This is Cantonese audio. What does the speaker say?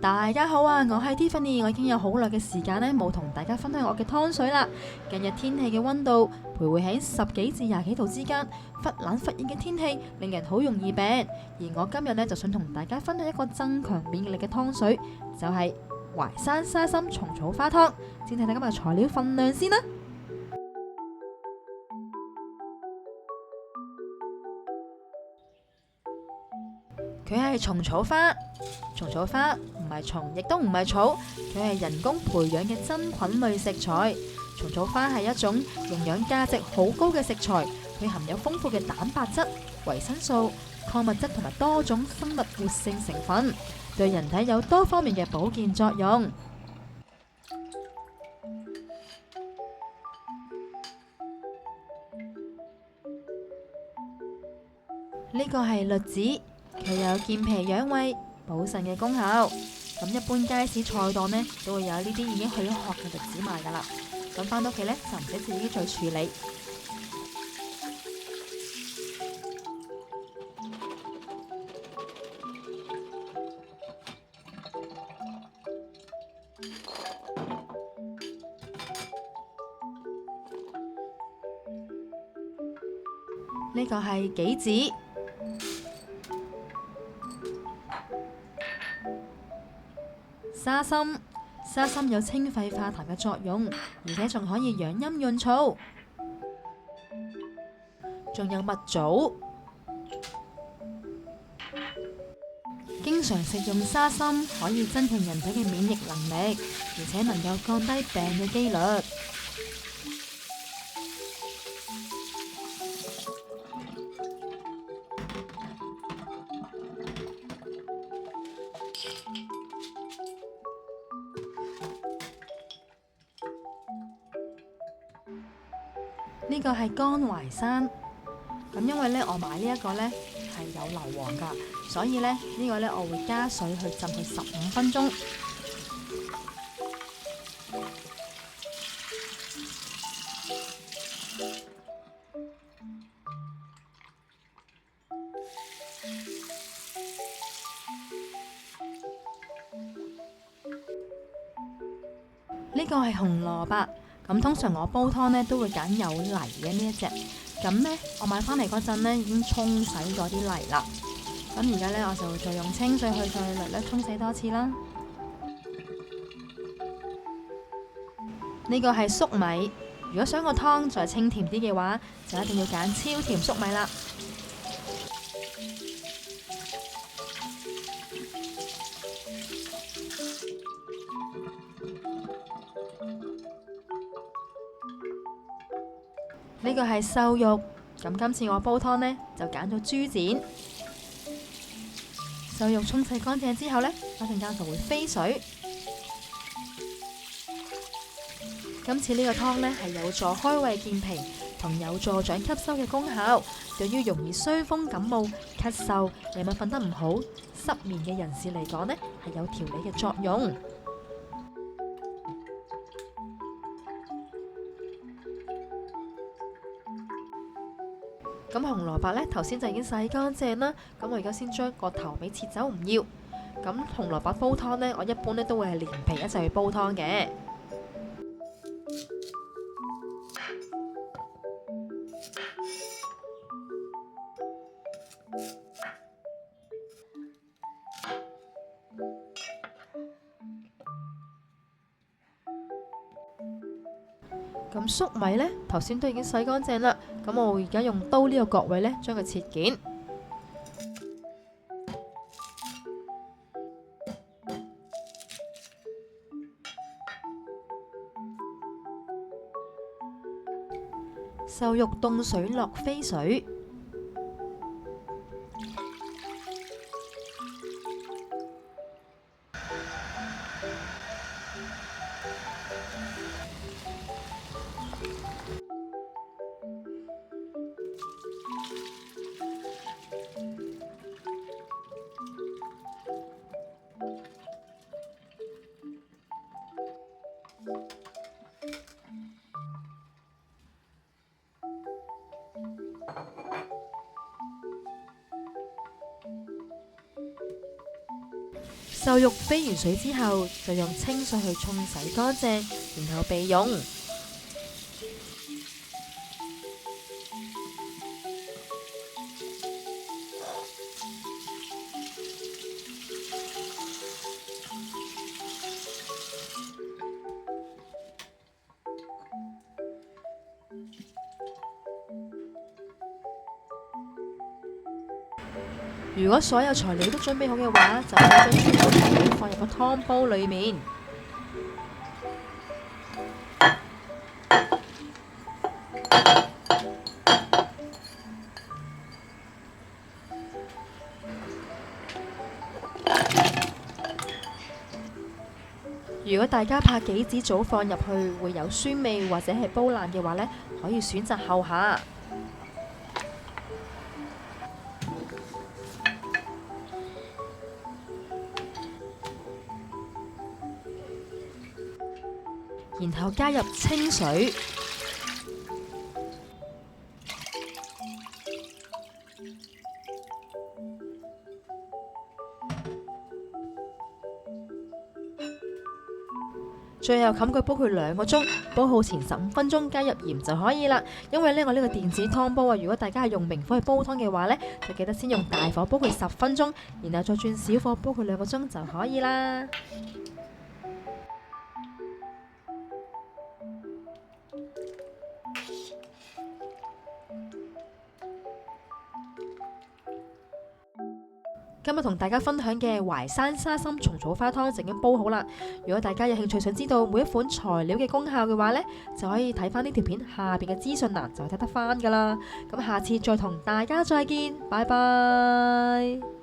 大家好啊，我係 Tiffany，我已經有好耐嘅時間呢冇同大家分享我嘅湯水啦。近日天氣嘅溫度徘徊喺10幾至20幾度之間，忽冷忽熱嘅天氣令人好容易病。而我今日呢，就想同大家分享一個增強免疫力嘅湯水，就係淮山沙參蟲草花湯。先睇睇今日嘅材料份量先啦。佢係蟲草花，蟲草花唔係蟲，亦都唔係草，佢係人工培養嘅真菌類食材。蟲草花係一種營養價值好高嘅食材，佢含有豐富嘅蛋白質、維生素、礦物質同埋多種生物活性成分，對人體有多方面嘅保健作用。呢個係栗子。佢有健脾養胃、補腎嘅功效。咁一般街市菜檔呢，都會有呢啲已經去咗殼嘅栗子賣噶啦。咁返到屋企呢，就唔使自己再處理。呢個係杞子。沙參，沙參有清肺化痰嘅作用，而且仲可以養陰潤燥。仲有蜜棗，經常食用沙參可以增強人體嘅免疫能力，而且能夠降低病嘅機率。呢個係乾淮山，咁因為呢，我買呢一個呢係有硫磺噶，所以呢，呢個呢我會加水去浸佢15分鐘。呢個係紅蘿蔔。咁通常我煲湯呢都會揀有泥嘅呢一隻，咁呢，我買返嚟嗰陣呢已經沖洗咗啲泥啦，咁而家呢，我就會再用清水去再略略沖洗多次啦。呢個係粟米，如果想個湯再清甜啲嘅話，就一定要揀超甜粟米啦。呢個係瘦肉，咁今次我煲湯呢，就揀咗豬展。瘦肉沖洗乾淨之後呢，一陣間就會飛水。今次呢個湯呢，係有助開胃健脾同有助長吸收嘅功效，對於容易傷風感冒、咳嗽、夜晚瞓得唔好、失眠嘅人士嚟講呢，係有調理嘅作用。咁紅蘿蔔呢，頭先就已經洗乾淨啦。咁我而家先將個頭尾切走，唔要。咁紅蘿蔔煲湯呢，我一般呢都會係連皮一齊去煲湯嘅。咁粟米呢，頭先都已經洗乾淨啦。咁我而家用刀呢個角位呢，將佢切件。瘦肉凍水落飛水。瘦肉飛完水之後，就用清水去沖洗乾淨，然後備用。如果所有材料都準備好嘅話，就可以將全部材料放入個湯煲裏面。如果大家怕杞子早放入去會有酸味或者係煲爛嘅話呢，可以選擇後下。然後加入清水，最後冚佢煲佢2個鐘，煲好前15分鐘加入鹽就可以啦。因為呢，我呢個電子湯煲啊，如果大家係用明火去煲湯嘅話呢，就記得先用大火煲佢10分鐘，然後再轉小火煲佢2個鐘就可以啦。今日同大家分享嘅淮山沙參蟲草花湯就已經煲好啦。如果大家有興趣想知道每一款材料嘅功效嘅話呢，就可以睇翻呢條片下邊嘅資訊欄就睇得翻噶啦。咁下次再同大家再見，拜拜。